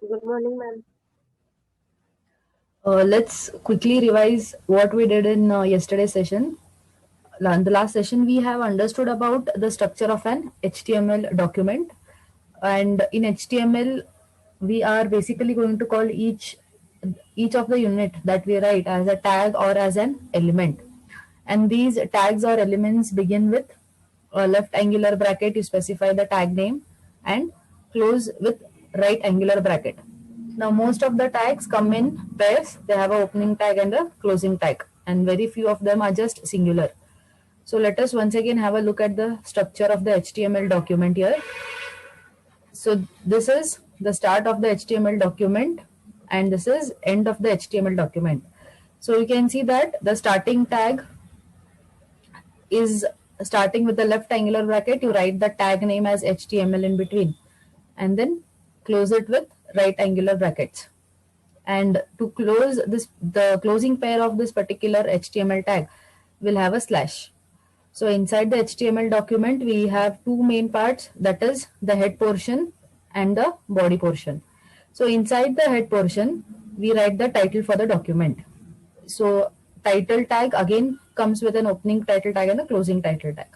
Good morning, ma'am. Let's quickly revise what we did in yesterday's session. In the last session, we have understood about the structure of an HTML document. And in HTML, we are basically going to call each of the unit that we write as a tag or as an element. And these tags or elements begin with a left angular bracket, you specify the tag name, and close with right angular bracket. Now, most of the tags come in pairs. They have an opening tag and a closing tag, and very few of them are just singular. So let us once again have a look at the structure of the HTML document here. So this is the start of the HTML document, and this is end of the HTML document. So you can see that the starting tag is starting with the left angular bracket. You write the tag name as HTML in between, and then close it with right angular brackets. And to close this, the closing pair of this particular HTML tag will have a slash. So inside the HTML document, we have two main parts, that is the head portion and the body portion. So inside the head portion, we write the title for the document. So title tag again comes with an opening title tag and a closing title tag.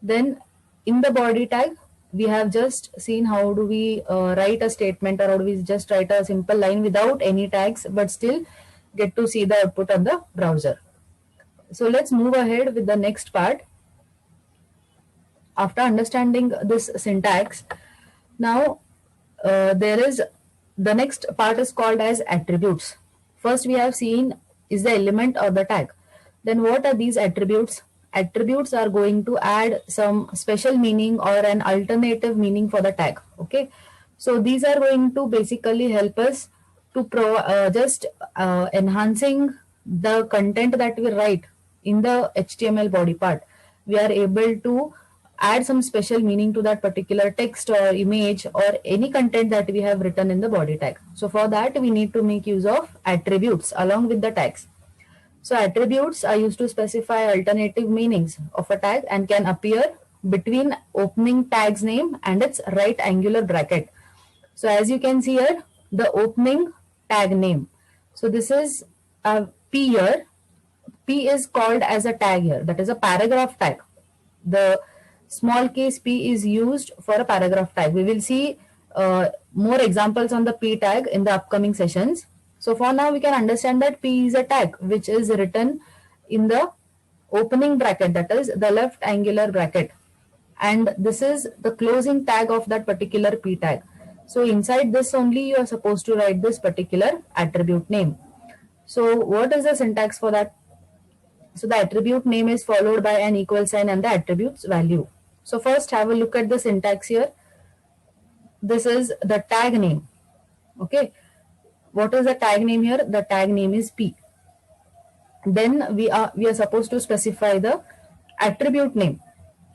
Then in the body tag, we have just seen how do we write a statement, or how do we just write a simple line without any tags but still get to see the output on the browser. So let's move ahead with the next part. After understanding this syntax, now there is the next part is called as attributes. First we have seen is the element or the tag. Then what are these attributes? Attributes are going to add some special meaning or an alternative meaning for the tag. Okay, so these are going to basically help us to just enhancing the content that we write in the HTML body part. We are able to add some special meaning to that particular text or image or any content that we have written in the body tag. So for that, we need to make use of attributes along with the tags. So attributes are used to specify alternative meanings of a tag and can appear between opening tag's name and its right angular bracket. So as you can see here, the opening tag name. So this is a P here. P is called as a tag here. That is a paragraph tag. The small case p is used for a paragraph tag. We will see more examples on the p tag in the upcoming sessions. So for now, we can understand that p is a tag which is written in the opening bracket, that is the left angular bracket. And this is the closing tag of that particular p tag. So inside this only you are supposed to write this particular attribute name. So what is the syntax for that? So the attribute name is followed by an equal sign and the attribute's value. So first have a look at the syntax here. This is the tag name. Okay. What is the tag name here? The tag name is P. Then we are supposed to specify the attribute name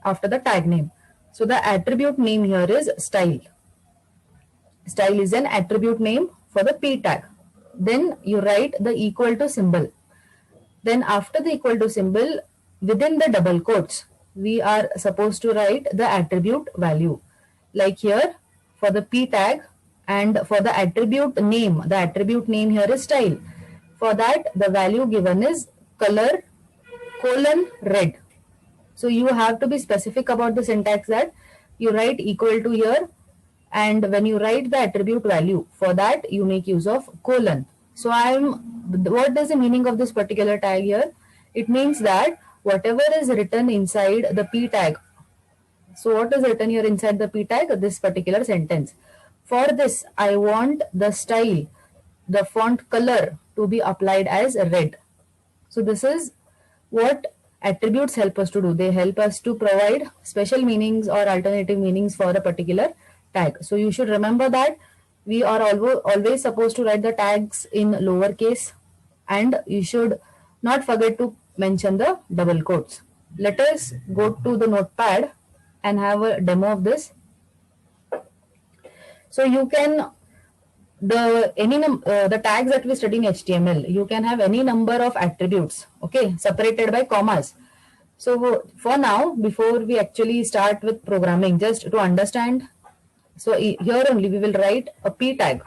after the tag name. So the attribute name here is style. Style is an attribute name for the P tag. Then you write the equal to symbol. Then after the equal to symbol, within the double quotes, we are supposed to write the attribute value. Like here, for the P tag and for the attribute name here is style. For that, the value given is color : red. So you have to be specific about the syntax, that you write equal to here, and when you write the attribute value, for that you make use of colon. So what is the meaning of this particular tag here? It means that whatever is written inside the P tag. So what is written here inside the P tag? This particular sentence. For this, I want the style, the font color to be applied as red. So this is what attributes help us to do. They help us to provide special meanings or alternative meanings for a particular tag. So you should remember that we are always supposed to write the tags in lowercase, and you should not forget to mention the double quotes. Let us go to the notepad and have a demo of this. So you can the tags that we study in HTML, you can have any number of attributes, okay, separated by commas. So for now, before we actually start with programming, just to understand, so here only we will write a P tag.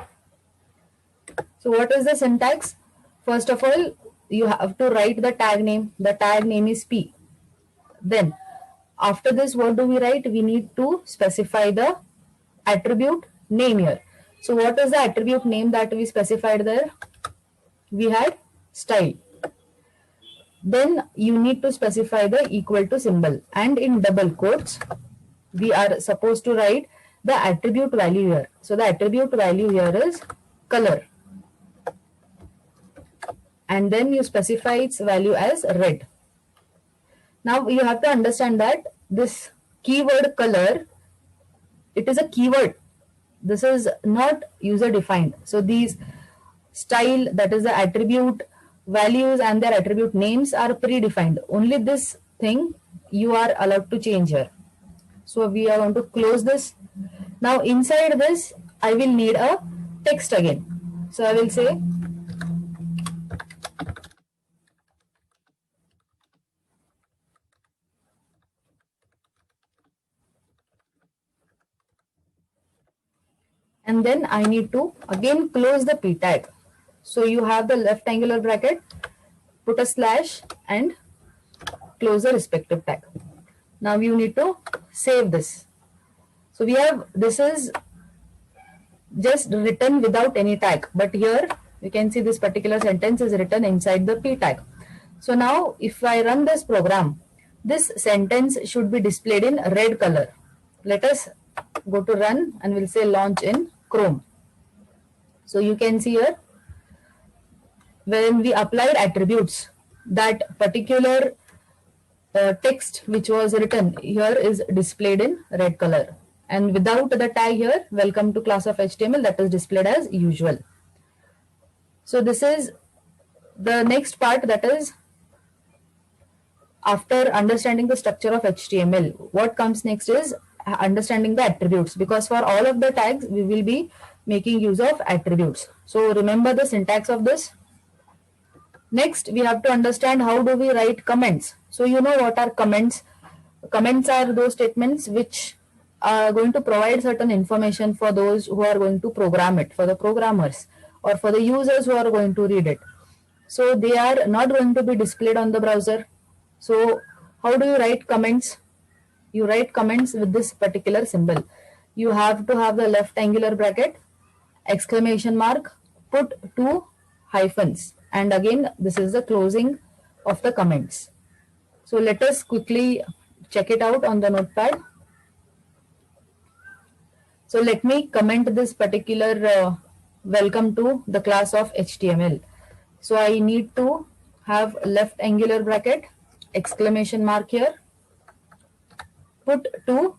So what is the syntax? First of all, you have to write the tag name. The tag name is P. Then after this, what do we write? We need to specify the attribute name here. So what is the attribute name that we specified there? We had style. Then you need to specify the equal to symbol, and in double quotes we are supposed to write the attribute value here. So the attribute value here is color, and then you specify its value as red. Now you have to understand that this keyword color, it is a keyword. This is not user defined. So these style, that is the attribute values and their attribute names, are predefined. Only this thing you are allowed to change here. So we are going to close this. Now inside this I will need a text again. So I will say and then I need to again close the p tag. So you have the left angular bracket, put a slash and close the respective tag. Now you need to save this. So we have, this is just written without any tag, but here you can see this particular sentence is written inside the p tag. So now if I run this program, this sentence should be displayed in red color. Let us go to run and we'll say launch in Chrome. So you can see here, when we applied attributes, that particular text which was written here is displayed in red color, and without the tag here, welcome to class of HTML, that is displayed as usual. So this is the next part, that is after understanding the structure of HTML, what comes next is understanding the attributes, because for all of the tags we will be making use of attributes. So remember the syntax of this. Next we have to understand how do we write comments. So you know what are comments. Comments are those statements which are going to provide certain information for those who are going to program it, for the programmers or for the users who are going to read it. So they are not going to be displayed on the browser. So how do you write comments? You write comments with this particular symbol. You have to have the left angular bracket, exclamation mark, put two hyphens, and again this is the closing of the comments. So let us quickly check it out on the notepad. So let me comment this particular welcome to the class of HTML. So I need to have left angular bracket, exclamation mark here, put two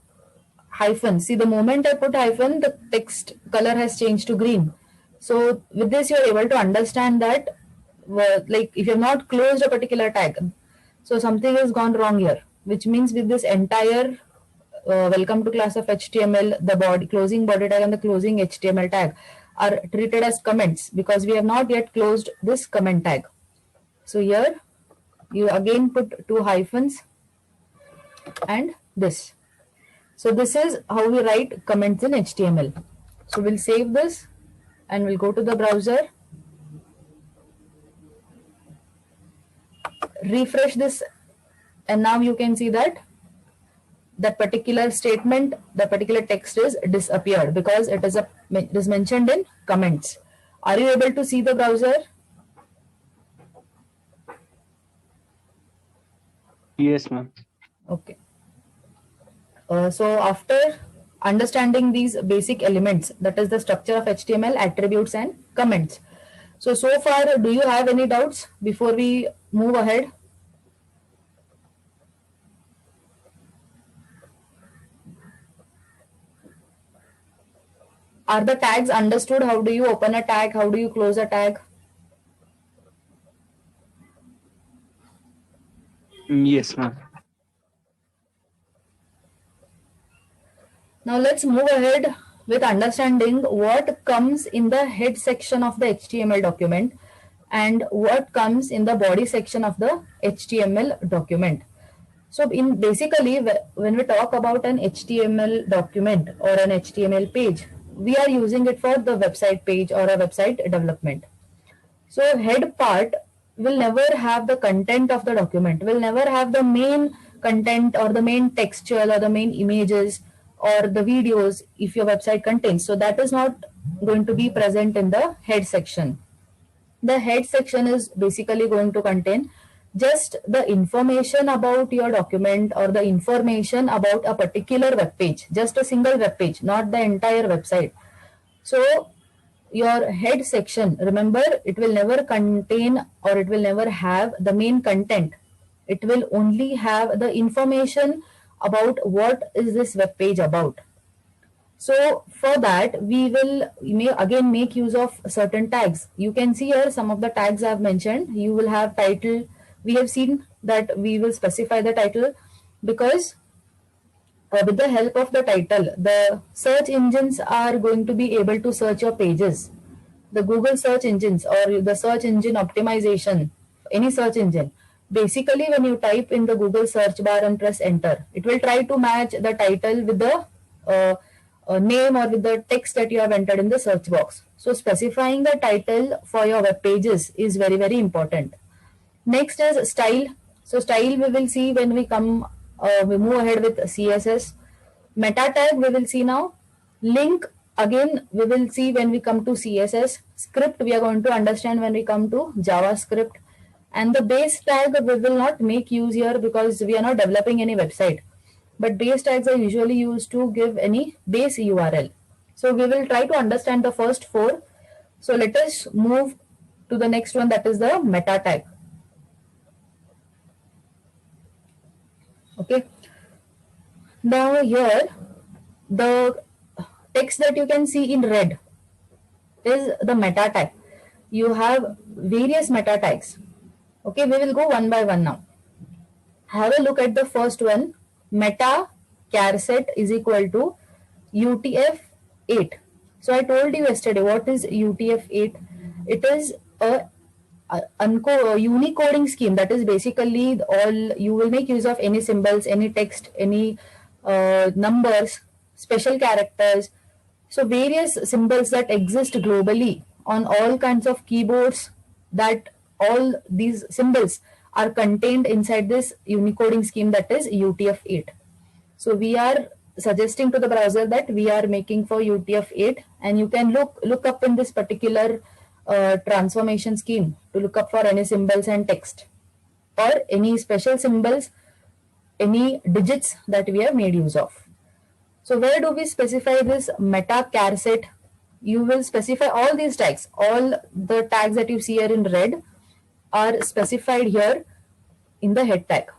hyphens. See, the moment I put hyphen, the text color has changed to green. So with this you are able to understand that like if you have not closed a particular tag, so something has gone wrong here, which means with this entire welcome to class of HTML, the body closing body tag and the closing HTML tag are treated as comments because we have not yet closed this comment tag. So here you again put two hyphens and this. So this is how we write comments in HTML. So we'll save this and we'll go to the browser, refresh this, and now you can see that that particular statement, the particular text is disappeared because it is mentioned in comments. Are you able to see the browser? Yes, ma'am. Okay. So after understanding these basic elements, that is the structure of HTML, attributes and comments. So far, do you have any doubts before we move ahead? Are the tags understood? How do you open a tag? How do you close a tag? Yes, ma'am. Now let's move ahead with understanding what comes in the head section of the HTML document and what comes in the body section of the HTML document. So basically when we talk about an HTML document or an HTML page, we are using it for the website page or a website development. So head part will never have the content of the document, will never have the main content or the main textual or the main images or the videos if your website contains. So that is not going to be present in the head section. The head section is basically going to contain just the information about your document or the information about a particular web page, just a single web page, not the entire website. So your head section, remember, it will never contain or it will never have the main content. It will only have the information about what is this web page about. So for that, we will again make use of certain tags. You can see here some of the tags I have mentioned. You will have title. We have seen that we will specify the title because with the help of the title, the search engines are going to be able to search your pages. The Google search engines or the search engine optimization, any search engine. Basically, when you type in the Google search bar and press enter, it will try to match the title with the name or with the text that you have entered in the search box. So specifying the title for your web pages is very, very important. Next is style. So style we will see when we come, we move ahead with CSS. Meta tag we will see now. Link again we will see when we come to CSS. Script we are going to understand when we come to JavaScript. And the base tag we will not make use here because we are not developing any website. But base tags are usually used to give any base URL. So we will try to understand the first four. So let us move to the next one, that is the meta tag. Okay. Now here, the text that you can see in red is the meta tag. You have various meta tags. Okay, we will go one by one now. Have a look at the first one. Meta char set is equal to UTF-8. So I told you yesterday what is UTF-8. It is a unicoding scheme, that is basically all you will make use of any symbols, any text, any numbers, special characters. So various symbols that exist globally on all kinds of keyboards, that all these symbols are contained inside this unicoding scheme, that is UTF-8. So we are suggesting to the browser that we are making for UTF-8, and you can look up in this particular transformation scheme to look up for any symbols and text or any special symbols, any digits that we have made use of. So where do we specify this meta char set? You will specify all these tags. All the tags that you see here in red are specified here in the head tag.